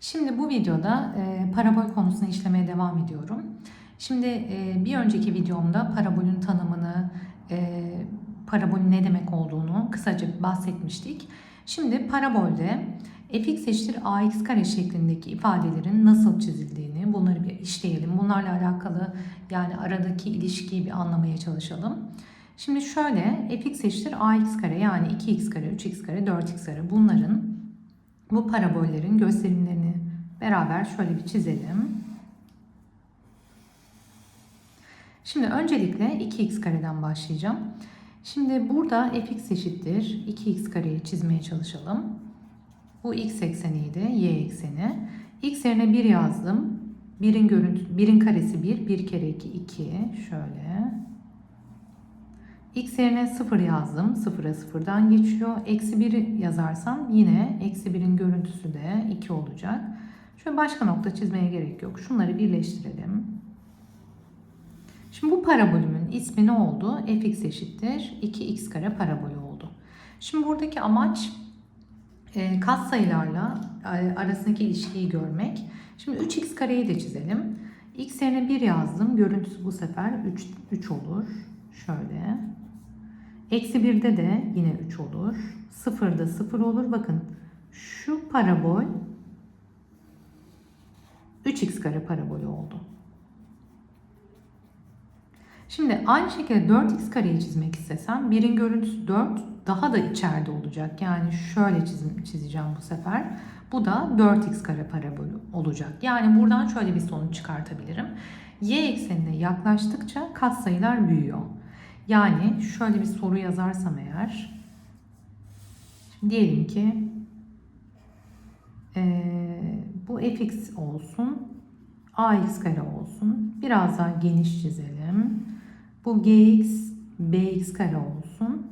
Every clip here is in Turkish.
Şimdi bu videoda parabol konusunu işlemeye devam ediyorum. Şimdi bir önceki videomda parabolün tanımını, parabolün ne demek olduğunu kısaca bahsetmiştik. Şimdi parabolde fx eşittir ax kare şeklindeki ifadelerin nasıl çizildiğini bunları bir işleyelim. Bunlarla alakalı yani aradaki ilişkiyi bir anlamaya çalışalım. Şimdi şöyle fx eşittir ax kare yani 2x kare, 3x kare, 4x kare bunların bu parabollerin gösterimlerini beraber şöyle bir çizelim. Şimdi öncelikle 2x kareden başlayacağım. Şimdi burada fx eşittir 2x kareyi çizmeye çalışalım. Bu x ekseniydi, y ekseni. X yerine 1 yazdım. 1'in karesi 1, 1 kere 2, 2. Şöyle. X yerine 0 yazdım. 0'a 0'dan geçiyor. Eksi 1 yazarsam yine eksi 1'in görüntüsü de 2 olacak. Şöyle başka nokta çizmeye gerek yok. Şunları birleştirelim. Şimdi bu parabolümün ismi ne oldu? Fx eşittir 2x kare parabolü oldu. Şimdi buradaki amaç katsayılarla arasındaki ilişkiyi görmek. Şimdi 3x kareyi de çizelim. X yerine 1 yazdım. Görüntüsü bu sefer 3 olur. Şöyle. Eksi 1'de de yine 3 olur. 0'da 0 olur. Bakın şu parabol 3x kare parabolü oldu. Şimdi aynı şekilde 4x kareyi çizmek istesem 1'in görüntüsü 4 daha da içeride olacak. Yani şöyle çizeceğim bu sefer. Bu da 4x kare parabolü olacak. Yani buradan şöyle bir sonuç çıkartabilirim. Y eksenine yaklaştıkça katsayılar büyüyor. Yani şöyle bir soru yazarsam eğer, diyelim ki bu fx olsun, ax kare olsun. Biraz daha geniş çizelim. Bu gx, bx kare olsun.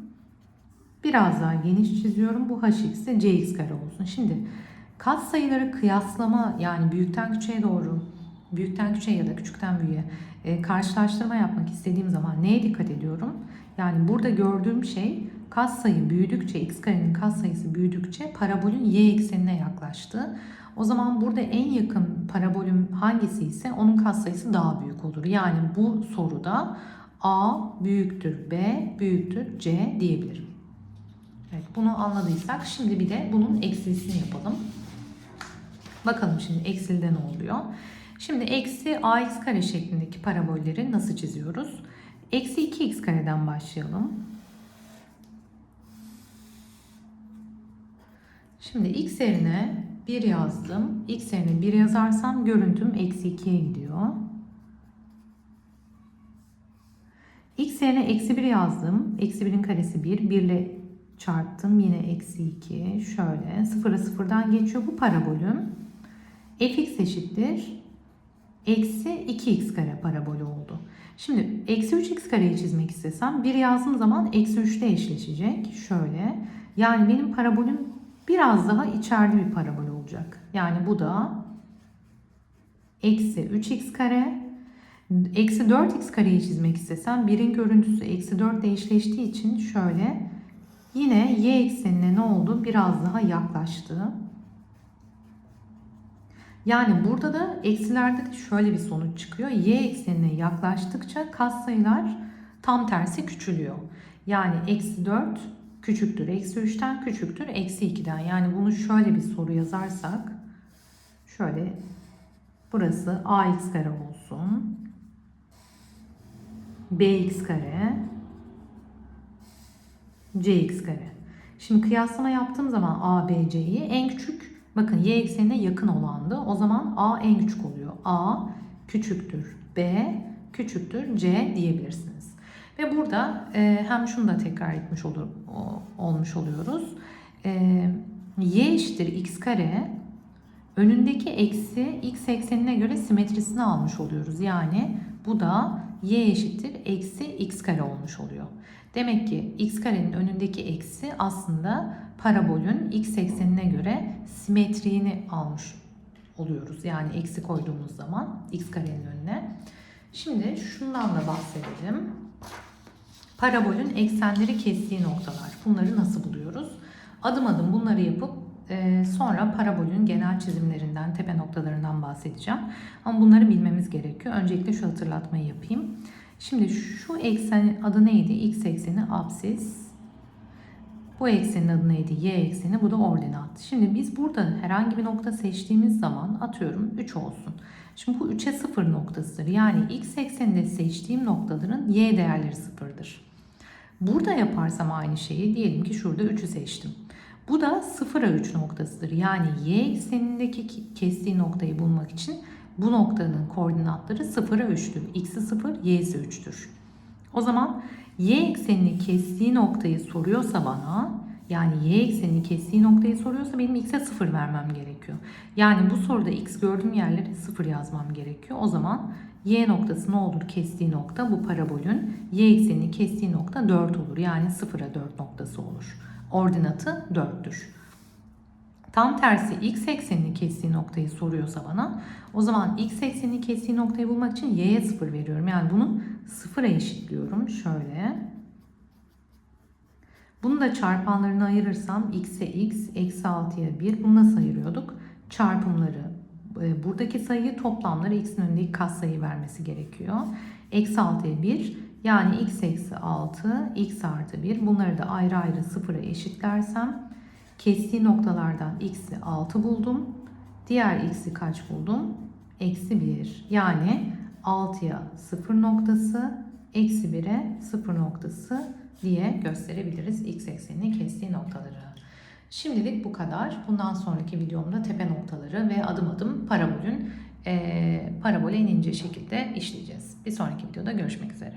Biraz daha geniş çiziyorum. Bu hx de cx kare olsun. Şimdi katsayıları kıyaslama yani büyükten küçüğe doğru, büyükten küçüğe ya da küçükten büyüğe karşılaştırma yapmak istediğim zaman neye dikkat ediyorum? Yani burada gördüğüm şey katsayı büyüdükçe, x karenin katsayısı büyüdükçe parabolün y eksenine yaklaştı. O zaman burada en yakın parabolüm hangisi ise onun katsayısı daha büyük olur. Yani bu soruda a büyüktür b büyüktür c diyebilirim. Evet, bunu anladıysak şimdi bir de bunun eksilisini yapalım. Bakalım şimdi eksilde ne oluyor? Şimdi eksi ax kare şeklindeki parabolleri nasıl çiziyoruz? Eksi 2x kareden başlayalım. Şimdi x yerine 1 yazdım. X yerine 1 yazarsam görüntüm eksi 2'ye gidiyor. X yerine eksi 1 yazdım. Eksi 1'in karesi 1. 1 ile çarptım. Yine eksi 2. Şöyle 0'a 0'dan geçiyor. Bu parabolüm fx eşittir eksi 2x kare parabolü oldu. Şimdi eksi 3x kareyi çizmek istesem 1 yazdığım zaman eksi 3 ile eşleşecek. Şöyle. Yani benim parabolüm biraz daha içeride bir parabol olacak. Yani bu da eksi 3x kare. Eksi 4x kareyi çizmek istesem 1'in görüntüsü eksi 4 ile eşleştiği için şöyle yine y eksenine ne oldu? Biraz daha yaklaştı. Yani burada da eksilerde de şöyle bir sonuç çıkıyor. Y eksenine yaklaştıkça katsayılar tam tersi küçülüyor. Yani eksi 4 küçüktür. Eksi 3'ten küçüktür. Eksi 2'den. Yani bunu şöyle bir soru yazarsak şöyle burası ax kare olsun. Bx kare. Cx kare. Şimdi kıyaslama yaptığım zaman a, b, c'yi en küçük bakın y eksenine yakın olandı. O zaman a en küçük oluyor. A küçüktür b küçüktür c diyebilirsiniz. Ve burada hem şunu da tekrar etmiş olmuş oluyoruz. Y eşittir x kare önündeki eksi x eksenine göre simetrisini almış oluyoruz. Yani bu da y eşittir eksi x kare olmuş oluyor. Demek ki x karenin önündeki eksi aslında parabolün x eksenine göre simetriğini almış oluyoruz. Yani eksi koyduğumuz zaman x karenin önüne. Şimdi şundan da bahsedelim. Parabolün eksenleri kestiği noktalar. Bunları nasıl buluyoruz? Adım adım bunları yapıp Sonra parabolün genel çizimlerinden, tepe noktalarından bahsedeceğim. Ama bunları bilmemiz gerekiyor. Öncelikle şu hatırlatmayı yapayım. Şimdi şu eksenin adı neydi? X ekseni apsis. Bu eksenin adı neydi? Y ekseni. Bu da ordinat. Şimdi biz burada herhangi bir nokta seçtiğimiz zaman atıyorum 3 olsun. Şimdi bu 3'e 0 noktasıdır. Yani x ekseninde seçtiğim noktaların y değerleri 0'dır. Burada yaparsam aynı şeyi, diyelim ki şurada 3'ü seçtim. Bu da 0'a 3 noktasıdır. Yani y eksenindeki kestiği noktayı bulmak için bu noktanın koordinatları 0'a 3'tür. X'i 0, y'si 3'tür. O zaman y eksenini kestiği noktayı soruyorsa bana, yani y eksenini kestiği noktayı soruyorsa benim x'e 0 vermem gerekiyor. Yani bu soruda x gördüğüm yerlere 0 yazmam gerekiyor. O zaman y noktası ne olur? Kestiği nokta, bu parabolün y eksenini kestiği nokta 4 olur. Yani 0'a 4 noktası olur. Ordinatı 4'tür. Tam tersi x eksenini kestiği noktayı soruyorsa bana, o zaman x eksenini kestiği noktayı bulmak için y'ye 0 veriyorum. Yani bunu 0'a eşitliyorum. Şöyle. Bunu da çarpanlarına ayırırsam x'e x, eksi 6'ya 1. Bunu nasıl ayırıyorduk? Çarpımları, buradaki sayıyı, toplamları x'in önündeki katsayı vermesi gerekiyor. Eksi 6'ya 1, yani x eksi 6, x artı 1. Bunları da ayrı ayrı 0'a eşitlersem kestiği noktalardan x'i 6 buldum. Diğer x'i kaç buldum? Eksi 1. Yani 6'ya 0 noktası, eksi 1'e 0 noktası diye gösterebiliriz x eksenini kestiği noktaları. Şimdilik bu kadar. Bundan sonraki videomda tepe noktaları ve adım adım parabolün parabole en ince şekilde işleyeceğiz. Bir sonraki videoda görüşmek üzere.